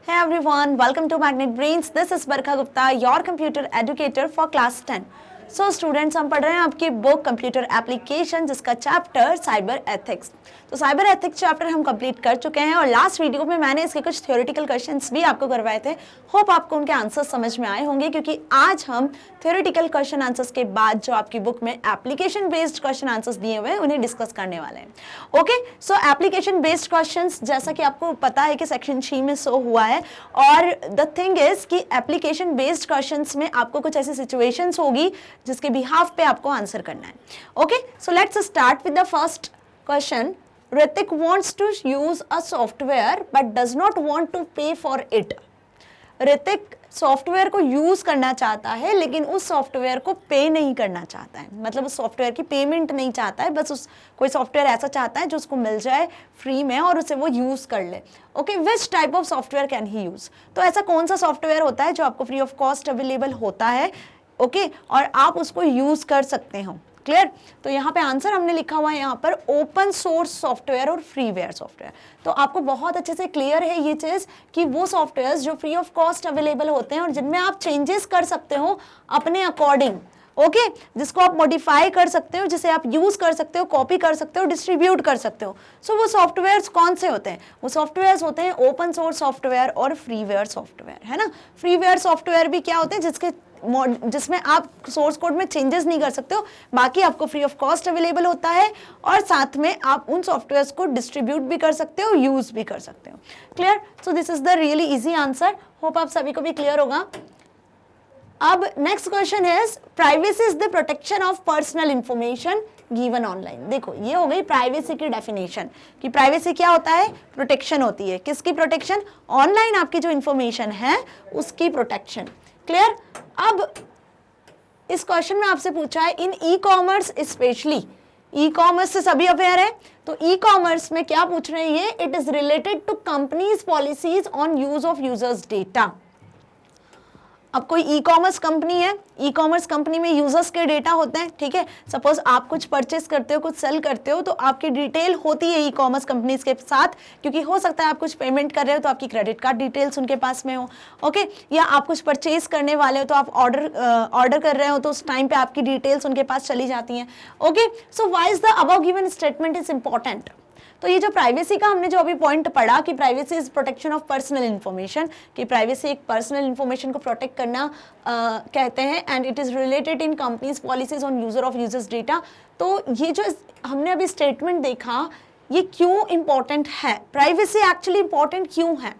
Hey everyone, welcome to Magnet Brains. This is Barkha Gupta, your computer educator for class 10. So students, हम पढ़ रहे हैं आपकी book computer application जिसका chapter cyber ethics. तो cyber ethics chapter हम complete कर चुके हैं और लास्ट वीडियो में मैंने इसके कुछ थ्योरेटिकल क्वेश्चंस भी आपको करवाए थे। होप आपको उनके आंसर्स समझ में आए होंगे क्योंकि आज हम थ्योरेटिकल क्वेश्चन आंसर्स के बाद जो आपकी बुक में एप्लीकेशन बेस्ड क्वेश्चन आंसर्स दिए हुए हैं उन्हें डिस्कस करने वाले हैं। ओके, सो एप्लीकेशन बेस्ड क्वेश्चंस जैसा कि आपको पता है कि सेक्शन 3 में शो हुआ है और द थिंग इज कि एप्लीकेशन बेस्ड क्वेश्चंस में आपको कुछ ऐसी सिचुएशंस होगी जिसके बिहाफ पे आपको आंसर करना है। Okay, so let's start with the first question. Hrithik wants to use a software but does not want to pay for it. Hrithik software को यूज करना चाहता है लेकिन उस सॉफ्टवेयर को पे नहीं करना चाहता है, मतलब उस सॉफ्टवेयर की पेमेंट नहीं चाहता है, बस उस कोई सॉफ्टवेयर ऐसा चाहता है जो उसको मिल जाए फ्री में और उसे वो यूज कर ले। Okay, which type of software can he use? तो ऐसा कौन सा सॉफ्टवेयर होता है जो आपको फ्री ऑफ कॉस्ट अवेलेबल होता है, ओके, और आप उसको यूज कर सकते हो। क्लियर? तो यहाँ पे आंसर हमने लिखा हुआ है यहाँ पर ओपन सोर्स सॉफ्टवेयर और फ्रीवेयर सॉफ्टवेयर। तो आपको बहुत अच्छे से क्लियर है ये चीज कि वो सॉफ्टवेयर्स जो फ्री ऑफ कॉस्ट अवेलेबल होते हैं और जिनमें आप चेंजेस कर सकते हो अपने अकॉर्डिंग, ओके, जिसको आप मॉडिफाई कर सकते हो, जिसे आप यूज कर सकते हो, कॉपी कर सकते हो, डिस्ट्रीब्यूट कर सकते हो। सो वो सॉफ्टवेयर्स कौन से होते हैं? वो सॉफ्टवेयर्स होते हैं ओपन सोर्स सॉफ्टवेयर और फ्रीवेयर सॉफ्टवेयर, है ना। फ्रीवेयर सॉफ्टवेयर भी क्या होते हैं? जिसमें आप सोर्स कोड में चेंजेस नहीं कर सकते हो, बाकी आपको फ्री ऑफ कॉस्ट अवेलेबल होता है और साथ में आप उन सॉफ्टवेयर्स को डिस्ट्रीब्यूट भी कर सकते हो, यूज भी कर सकते हो। Clear? So this is the really easy answer. Hope आप सभी को भी क्लियर होगा। अब next question is privacy is the protection of personal information given online. देखो, ये हो गई प्राइवेसी की डेफिनेशन कि प्राइवेसी क्या होता है? प्रोटेक्शन होती है। किसकी प्रोटेक्शन? ऑनलाइन आपकी जो इंफॉर्मेशन है उसकी प्रोटेक्शन। क्लियर? अब इस क्वेश्चन में आपसे पूछा है in e commerce, specially e commerce से सभी अवेयर है, तो ई कॉमर्स में क्या पूछ रहे हैं ये? It is related to companies policies on use of users data. अब कोई ई कॉमर्स कंपनी है, ई कॉमर्स कंपनी में यूजर्स के डेटा होते हैं, ठीक है। सपोज आप कुछ परचेस करते हो, कुछ सेल करते हो, तो आपकी डिटेल होती है ई कॉमर्स कंपनीज के साथ, क्योंकि हो सकता है आप कुछ पेमेंट कर रहे हो तो आपकी क्रेडिट कार्ड डिटेल्स उनके पास में हो, ओके, या आप कुछ परचेस करने वाले हो तो आप ऑर्डर कर रहे हो तो उस टाइम पे आपकी डिटेल्स उनके पास चली जाती हैं। Okay, so why is the above given statement is important? तो ये जो प्राइवेसी का हमने जो अभी पॉइंट पढ़ा कि privacy is protection of personal information, कि प्राइवेसी एक पर्सनल इंफॉर्मेशन को प्रोटेक्ट करना कहते हैं, and it is related in companies policies on user of users data. तो ये जो हमने अभी स्टेटमेंट देखा, ये क्यों इंपॉर्टेंट है? प्राइवेसी एक्चुअली इंपॉर्टेंट क्यों है?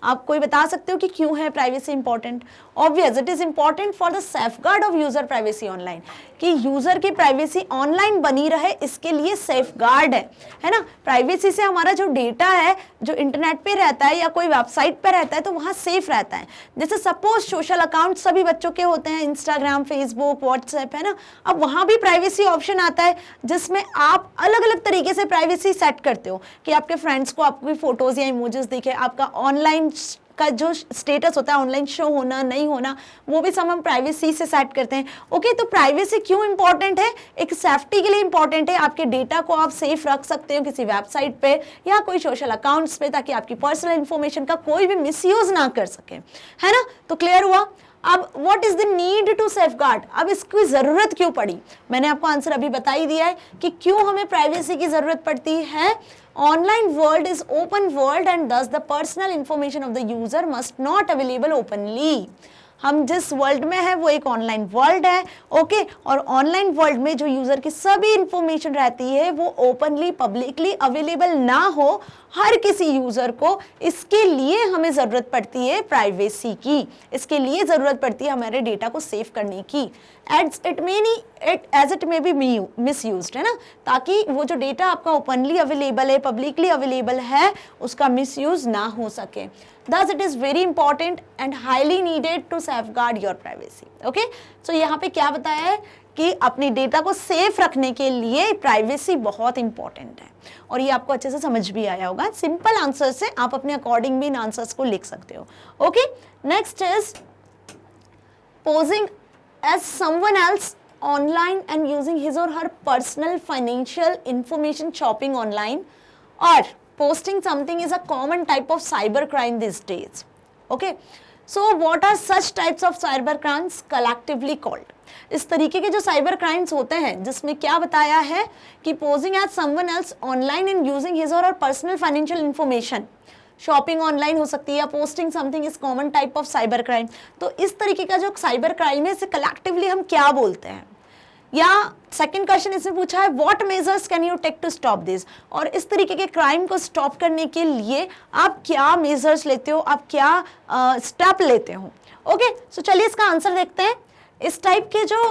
आप कोई बता सकते हो कि क्यों है privacy important? Obvious, it is important for the safeguard of user privacy online, कि यूजर की प्राइवेसी ऑनलाइन बनी रहे, इसके लिए सेफगार्ड है ना। प्राइवेसी से हमारा जो डेटा है जो इंटरनेट पे रहता है या कोई वेबसाइट पे रहता है तो वहाँ सेफ रहता है। जैसे सपोज सोशल अकाउंट सभी बच्चों के होते हैं, इंस्टाग्राम, फेसबुक, व्हाट्सएप, है ना। अब वहाँ भी प्राइवेसी ऑप्शन आता है जिसमें आप अलग अलग तरीके से प्राइवेसी सेट करते हो कि आपके फ्रेंड्स को आपकी फोटोज या इमोजेस दिखे, आपका ऑनलाइन का जो स्टेटस होता है ऑनलाइन शो होना नहीं होना, वो भी सब हम प्राइवेसी से सेट करते हैं। ओके, तो प्राइवेसी क्यों इंपॉर्टेंट है? एक सेफ्टी के लिए इंपॉर्टेंट है। आपके डेटा को आप सेफ रख सकते हो किसी वेबसाइट पे या कोई सोशल अकाउंट्स पे, ताकि आपकी पर्सनल इंफॉर्मेशन का कोई भी मिसयूज ना कर सके, है ना। तो क्लियर हुआ? अब what is the need to safeguard? अब इसकी जरूरत क्यों पड़ी? मैंने आपको आंसर अभी बता ही दिया है कि क्यों हमें प्राइवेसी की जरूरत पड़ती है। Online world is open world and thus the personal information of the user must not available openly. हम जिस वर्ल्ड में है वो एक ऑनलाइन वर्ल्ड है, ओके, और ऑनलाइन वर्ल्ड में जो यूजर की सभी इंफॉर्मेशन रहती है वो ओपनली पब्लिकली अवेलेबल ना हो हर किसी यूजर को। इसके लिए हमें जरूरत पड़ती है प्राइवेसी की, इसके लिए जरूरत पड़ती है हमारे डेटा को सेव करने की, as it may be misused, है ना, ताकि वो जो डेटा आपका ओपनली अवेलेबल है, पब्लिकली अवेलेबल है, उसका मिसयूज ना हो सके। Thus it is very important and highly needed to safeguard your privacy. Okay? So यहाँ पे क्या बताया है कि अपनी डेटा को सेफ रखने के लिए प्राइवेसी बहुत इंपॉर्टेंट है, और ये आपको अच्छे से समझ भी आया होगा। सिंपल आंसर से आप अपने अकॉर्डिंग भी इन आंसर्स को लिख सकते हो। Okay, next is posing as someone else online and using his or her personal financial information shopping online or posting something is a common type of cyber crime these days. Okay, so what are such types of cyber crimes collectively called? इस तरीके के जो cyber crimes होते हैं जिसमें क्या बताया है कि posing as someone else online and using his और personal financial information, shopping online हो सकती है या posting something is common type of cyber crime. तो इस तरीके का जो साइबर क्राइम है इसे कलेक्टिवली हम क्या बोलते हैं? या सेकंड क्वेश्चन इसमें पूछा है what measures can you take to stop this, और इस तरीके के क्राइम को स्टॉप करने के लिए आप क्या मेजर्स लेते हो, आप क्या स्टेप लेते हो? ओके, सो चलिए इसका आंसर देखते हैं। इस टाइप के जो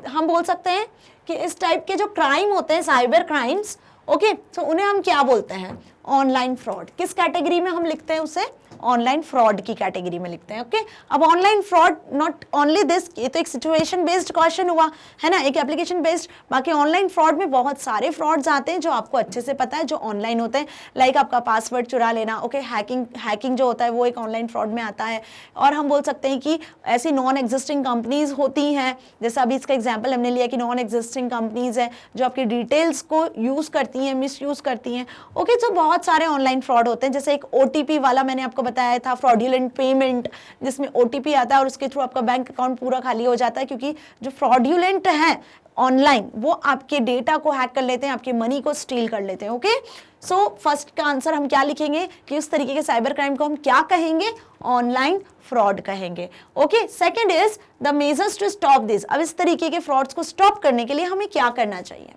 हम बोल सकते हैं कि इस टाइप के जो क्राइम होते हैं साइबर क्राइम्स, ओके, तो उन्हें हम क्या बोलते हैं? Online fraud. किस कैटेगरी में हम लिखते हैं उसे? ऑनलाइन फ्रॉड की कैटेगरी में लिखते हैं। ओके, अब online fraud not only this, ये तो एक सिचुएशन बेस्ड क्वेश्चन हुआ है ना, एक एप्लीकेशन बेस्ड। बाकी ऑनलाइन फ्रॉड में बहुत सारे फ्रॉड्स आते हैं जो आपको अच्छे से पता है, जो ऑनलाइन होते हैं, लाइक आपका पासवर्ड चुरा लेना। ओके, हैकिंग जो होता है वो एक ऑनलाइन फ्रॉड में आता है। और हम बोल सकते हैं कि ऐसी नॉन एग्जिस्टिंग कंपनीज होती हैं, जैसे अभी इसका एग्जाम्पल हमने लिया कि नॉन एग्जिस्टिंग कंपनीज है जो आपकी डिटेल्स को यूज करती हैं, मिस यूज करती हैं। ओके, तो बहुत सारे ऑनलाइन फ्रॉड होते हैं, जैसे एक OTP वाला मैंने आपको बताया था, फ्रॉड्यूलेंट पेमेंट, जिसमें OTP आता है और उसके थ्रू आपका बैंक अकाउंट पूरा खाली हो जाता है, क्योंकि जो फ्रॉड्यूलेंट है ऑनलाइन वो आपके डेटा को हैक कर लेते हैं, आपके मनी को स्टील कर लेते हैं। ओके, सो फर्स्ट का आंसर हम क्या लिखेंगे कि उस तरीके के साइबर क्राइम को हम क्या कहेंगे? ऑनलाइन फ्रॉड कहेंगे। Okay, second is the measures to stop this. अब इस तरीके के फ्रॉड्स को स्टॉप करने के लिए हमें क्या करना चाहिए?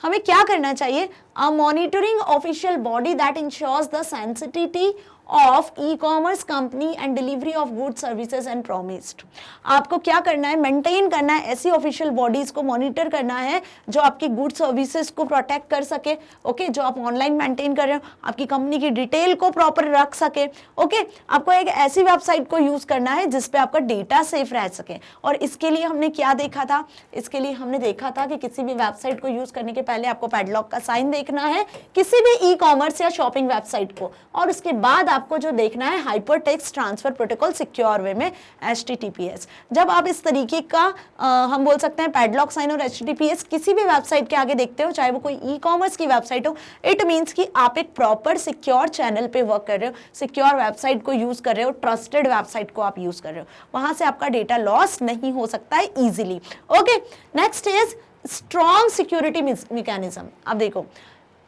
हमें क्या करना चाहिए? A monitoring official body that ensures the sensitivity of e-commerce company and delivery of good services and promised. आपको क्या करना है? मेंटेन करना है ऐसी ऑफिशियल बॉडीज को, मॉनिटर करना है जो आपकी गुड सर्विसेज को प्रोटेक्ट कर सके। ओके, जो आप ऑनलाइन मेंटेन कर रहे हो, आपकी कंपनी की डिटेल को प्रॉपर रख सके। ओके, आपको एक ऐसी वेबसाइट को यूज करना है जिसपे आपका डेटा सेफ रह सके। और इसके लिए हमने क्या देखा था? इसके लिए हमने देखा था कि किसी भी वेबसाइट को यूज करने के पहले आपको पैडलॉक का साइन देखना है, किसी भी ई-कॉमर्स या शॉपिंग वेबसाइट को, और उसके बाद आपको जो देखना है hyper text transfer protocol secure वे में, HTTPS। जब आप इस तरीके का हम बोल सकते हैं पैडलॉक साइन और HTTPS किसी भी वेबसाइट के आगे देखते हो, चाहे वो कोई ई-कॉमर्स की वेबसाइट हो, इट मींस कि आप एक प्रॉपर सिक्योर चैनल पे वर्क कर रहे हो, सिक्योर वेबसाइट को यूज कर रहे हो, ट्रस्टेड वेबसाइट को आप यूज कर रहे हो, वहां से आपका डेटा लॉस नहीं हो सकता है easily. Okay, next is strong security mechanism. अब देखो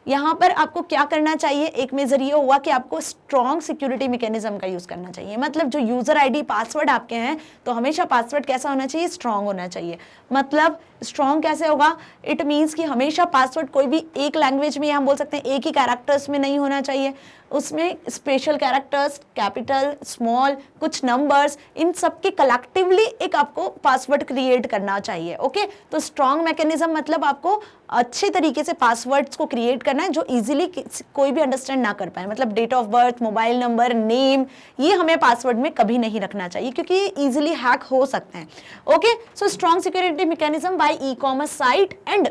यहाँ पर आपको क्या करना चाहिए? एक मेजर ये हुआ कि आपको स्ट्रॉन्ग सिक्योरिटी मैकेनिज्म का यूज करना चाहिए। मतलब जो यूजर आईडी पासवर्ड आपके हैं, तो हमेशा पासवर्ड कैसा होना चाहिए? स्ट्रॉन्ग होना चाहिए। मतलब स्ट्रॉन्ग कैसे होगा? इट मीन्स कि हमेशा पासवर्ड कोई भी एक लैंग्वेज में, हम बोल सकते हैं एक ही कैरेक्टर्स में नहीं होना चाहिए, उसमें स्पेशल कैरेक्टर्स, कैपिटल, स्मॉल, कुछ नंबर्स, इन सब के कलेक्टिवली एक आपको पासवर्ड क्रिएट करना चाहिए। ओके, तो स्ट्रॉन्ग मैकेनिज्म मतलब आपको अच्छे तरीके से पासवर्ड्स को क्रिएट करना है जो इजीली कोई भी अंडरस्टैंड ना कर पाए। मतलब date of birth, mobile number, name, ये हमें पासवर्ड में कभी नहीं रखना चाहिए क्योंकि ये इजीली हैक हो सकते हैं। Okay, so strong security mechanism by ecommerce site and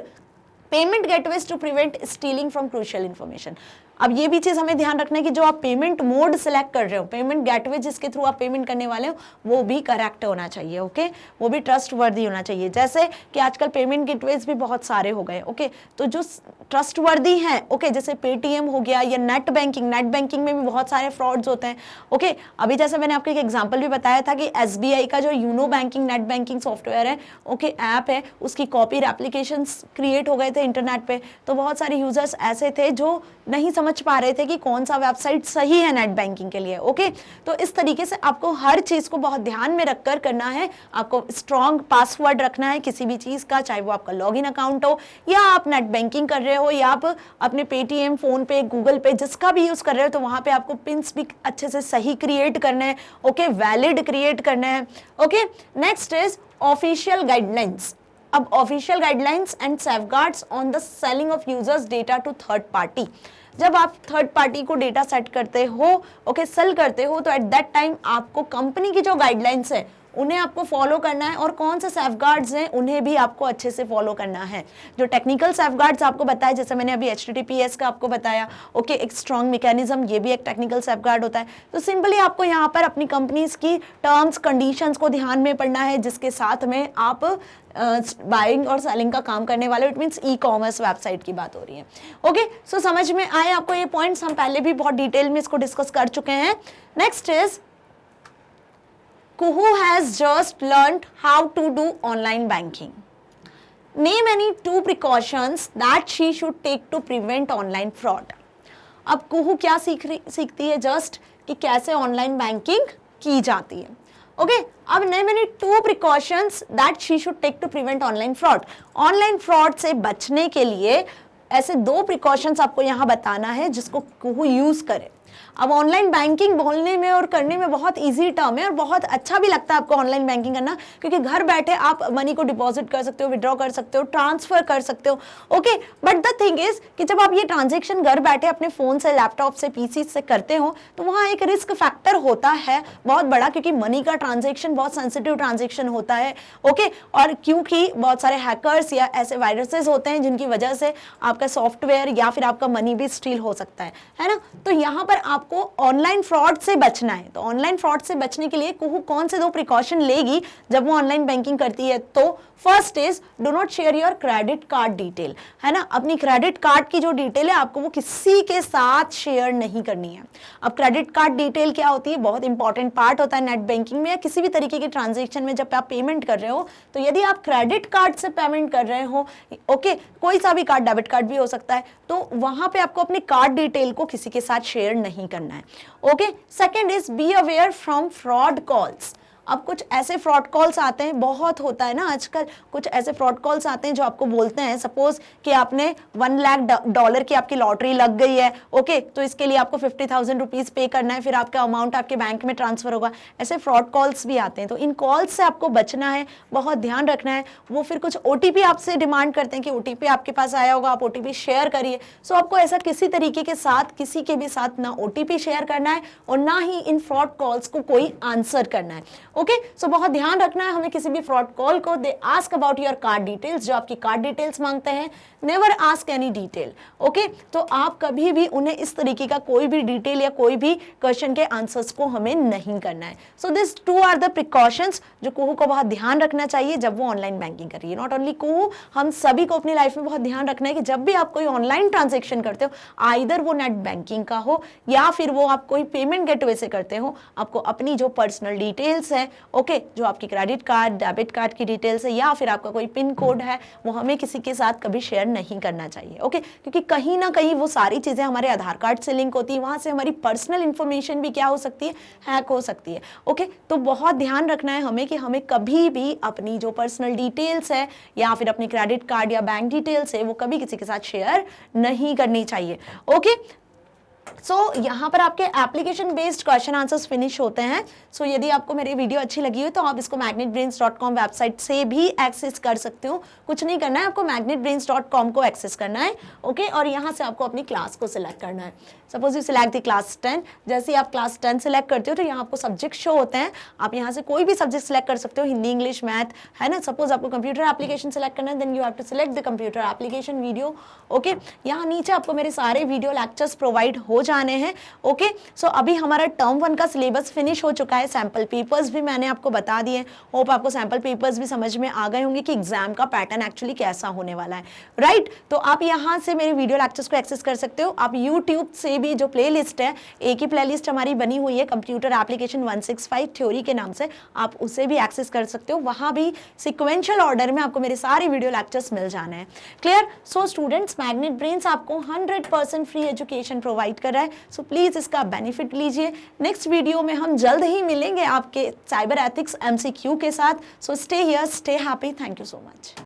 payment gateways to prevent stealing from crucial information. अब ये भी चीज हमें ध्यान रखना है कि जो आप पेमेंट मोड सिलेक्ट कर रहे हो, पेमेंट गेटवे जिसके थ्रू आप पेमेंट करने वाले हो, वो भी करेक्ट होना चाहिए। ओके, वो भी ट्रस्ट वर्दी होना चाहिए। जैसे कि आजकल पेमेंट गेटवेज भी बहुत सारे हो गए। ओके, तो जो ट्रस्ट वर्दी हैं, ओके, जैसे पेटीएम हो गया या नेट बैंकिंग में भी बहुत सारे फ्रॉड्स होते हैं। ओके, अभी जैसे मैंने आपको एक एग्जाम्पल भी बताया था कि SBI का जो YONO banking net banking software है, ओके, ऐप है, उसकी कॉपी एप्लीकेशंस क्रिएट हो गए थे इंटरनेट पे। तो बहुत सारे यूजर्स ऐसे थे जो नहीं समझ पा रहे थे कि कौन सा वेबसाइट सही है नेट बैंकिंग के लिए। ओके, तो इस तरीके से आपको हर चीज को बहुत ध्यान में रखकर करना है। आपको स्ट्रॉन्ग पासवर्ड रखना है किसी भी चीज का, चाहे वो आपका लॉगिन अकाउंट हो या आप नेट बैंकिंग कर रहे हो या आप अपने पेटीएम, फोन पे, गूगल पे, जिसका भी यूज कर रहे हो, तो वहां पे आपको पिन्स भी अच्छे से सही क्रिएट करने हैं। ओके, वैलिड क्रिएट करने हैं। Okay, next is official guidelines. अब official guidelines and safeguards on the selling of users data to third party. जब आप थर्ड पार्टी को डेटा सेट करते हो, ओके, सेल करते हो, तो एट दैट टाइम आपको कंपनी की जो गाइडलाइंस है उन्हें आपको फॉलो करना है, और कौन से सेफगार्ड्स हैं उन्हें भी आपको अच्छे से फॉलो करना है। जो टेक्निकल सेफगार्ड्स आपको बताया, जैसे मैंने अभी HTTPS का आपको बताया, ओके, एक स्ट्रॉन्ग मैकेनिज्म, ये भी एक टेक्निकल सेफगार्ड होता है। तो सिंपली आपको यहाँ पर अपनी कंपनीज की टर्म्स कंडीशंस को ध्यान में पढ़ना है, जिसके साथ में आप बाइंग और सेलिंग का काम करने वाले, इट मीन्स ई-कॉमर्स वेबसाइट की बात हो रही है। ओके, सो समझ में आए आपको ये पॉइंट्स? हम पहले भी बहुत डिटेल में इसको डिस्कस कर चुके हैं। Next is Kuhu has just learned how to do online banking. Name any 2 precautions that she should take to prevent online fraud. अब कुहू क्या सीखती है जस्ट कि कैसे ऑनलाइन बैंकिंग की जाती है. ओके, अब name any 2 precautions that she should take to prevent online fraud. Online fraud से बचने के लिए ऐसे 2 प्रिकॉशंस आपको यहाँ बताना है जिसको कुहू यूज करे. अब ऑनलाइन बैंकिंग बोलने में और करने में बहुत इजी टर्म है और बहुत अच्छा भी लगता है आपको ऑनलाइन बैंकिंग करना, क्योंकि घर बैठे आप मनी को डिपॉजिट कर सकते हो, विड्रॉ कर सकते हो, ट्रांसफर कर सकते हो. Okay, but the thing is कि जब आप ये ट्रांजेक्शन घर बैठे अपने फोन से, लैपटॉप से, पीसी से करते हो तो वहाँ एक रिस्क फैक्टर होता है बहुत बड़ा, क्योंकि मनी का ट्रांजेक्शन बहुत सेंसिटिव ट्रांजेक्शन होता है. ओके, और क्योंकि बहुत सारे हैकर्स या ऐसे वायरसेस होते हैं जिनकी वजह से आपका सॉफ्टवेयर या फिर आपका मनी भी स्टील हो सकता है ना. तो यहाँ पर आपको ऑनलाइन फ्रॉड से बचना है. तो ऑनलाइन फ्रॉड से बचने के लिए कुहू कौन से 2 प्रिकॉशन लेगी जब वो ऑनलाइन बैंकिंग करती है. तो first is do not share your credit card detail, है ना. अपनी क्रेडिट कार्ड की जो डिटेल है आपको वो किसी के साथ शेयर नहीं करनी है. अब क्रेडिट कार्ड डिटेल क्या होती है, बहुत इंपॉर्टेंट पार्ट होता है नेट बैंकिंग में या किसी भी तरीके के ट्रांजेक्शन में. जब आप पेमेंट कर रहे हो तो यदि आप क्रेडिट कार्ड से पेमेंट कर रहे हो, ओके, कोई सा भी कार्ड, डेबिट कार्ड भी हो सकता है, तो वहां पे आपको अपनी कार्ड डिटेल को किसी के साथ शेयर नहीं करना है. Okay, second is be aware from fraud calls. अब कुछ ऐसे फ्रॉड कॉल्स आते हैं, बहुत होता है ना आजकल, कुछ ऐसे फ्रॉड कॉल्स आते हैं जो आपको बोलते हैं सपोज कि आपने $1 लाख की आपकी लॉटरी लग गई है. ओके, तो इसके लिए आपको 50,000 रुपीज पे करना है, फिर आपका अमाउंट आपके बैंक में ट्रांसफर होगा. ऐसे फ्रॉड कॉल्स भी आते हैं, तो इन कॉल्स से आपको बचना है, बहुत ध्यान रखना है. वो फिर कुछ OTP आपसे डिमांड करते हैं कि OTP आपके पास आया होगा, आप OTP शेयर करिए. सो आपको ऐसा किसी तरीके के साथ, किसी के भी साथ ना OTP शेयर करना है और ना ही इन फ्रॉड कॉल्स को कोई आंसर करना है. ओके, सो बहुत ध्यान रखना है हमें किसी भी फ्रॉड कॉल को. They ask about your card details, जो आपकी कार्ड डिटेल्स मांगते हैं, never ask any detail. Okay, तो आप कभी भी उन्हें इस तरीके का कोई भी डिटेल या कोई भी क्वेश्चन के आंसर्स को हमें नहीं करना है. So this 2 are the precautions जो कुहू को बहुत ध्यान रखना चाहिए जब वो ऑनलाइन बैंकिंग कर रही है. नॉट ओनली कुहू, हम सभी को अपनी लाइफ में बहुत ध्यान रखना है कि जब भी आप कोई ऑनलाइन ट्रांजेक्शन करते हो, आइदर वो नेट बैंकिंग का हो या फिर वो आप कोई पेमेंट गेटवे से करते हो, आपको अपनी जो पर्सनल डिटेल्स है, ओके, जो आपकी क्रेडिट कार्ड, डेबिट कार्ड की डिटेल्स है या फिर आपका कोई पिन कोड है, वो हमें किसी के साथ कभी शेयर नहीं करना चाहिए. ओके, क्योंकि कहीं ना कहीं वो सारी चीजें हमारे आधार कार्ड से लिंक होती है, वहां से हमारी पर्सनल इंफॉर्मेशन भी क्या हो सकती है, हैक हो सकती है. ओके, तो बहुत ध्यान रखना है हमें कि हमें कभी भी अपनी जो पर्सनल डिटेल्स है या फिर अपनी क्रेडिट कार्ड या बैंक डिटेल्स है वो कभी किसी के साथ शेयर नहीं करनी चाहिए. ओके, सो यहाँ पर आपके application based question answers finish होते हैं. सो यदि आपको मेरी वीडियो अच्छी लगी हो तो आप इसको magnetbrains.com वेबसाइट से भी एक्सेस कर सकते हो. कुछ नहीं करना है, आपको magnetbrains.com को एक्सेस करना है. ओके, और यहाँ से आपको अपनी क्लास को सिलेक्ट करना है. Suppose you select the class 10. जैसे ही आप क्लास 10 सिलेक्ट करते हो तो यहाँ आपको सब्जेक्ट शो होते हैं. आप यहाँ से कोई भी सब्जेक्ट सिलेक्ट कर सकते हो, हिंदी, इंग्लिश, मैथ, है ना. सपोज आपको कंप्यूटर एप्लीकेशन सिलेक्ट करना है, then you have to select the computer application video. Okay, यहाँ नीचे आपको मेरे सारे वीडियो लेक्चर्स प्रोवाइड हो जाने हैं. ओके, सो अभी हमारा टर्म 1 का सिलेबस फिनिश हो चुका है. सैंपल पेपर्स भी मैंने आपको बता दिए. होप आपको सैंपल पेपर्स भी समझ में आ गए होंगे कि एग्जाम का पैटर्न एक्चुअली कैसा होने वाला है. राइट, तो आप यहाँ से मेरे वीडियो लेक्चर्स को एक्सेस कर सकते हो. आप यूट्यूब से भी जो प्ले लिस्ट है, एक ही प्ले लिस्ट हमारी बनी हुई है कंप्यूटर एप्लीकेशन 165 थ्योरी के नाम से, आप उसे भी एक्सेस कर सकते हो. वहां भी सिक्वेंशियल ऑर्डर में आपको मेरे सारे वीडियो लेक्चर्स मिल जाने हैं. Clear. So students, magnet brains आपको 100% फ्री एजुकेशन प्रोवाइड कर रहा है. सो प्लीज इसका बेनिफिट लीजिए. नेक्स्ट वीडियो में हम जल्द ही मिलेंगे आपके साइबर एथिक्स MCQ के साथ. So stay here, stay happy. Thank you so much.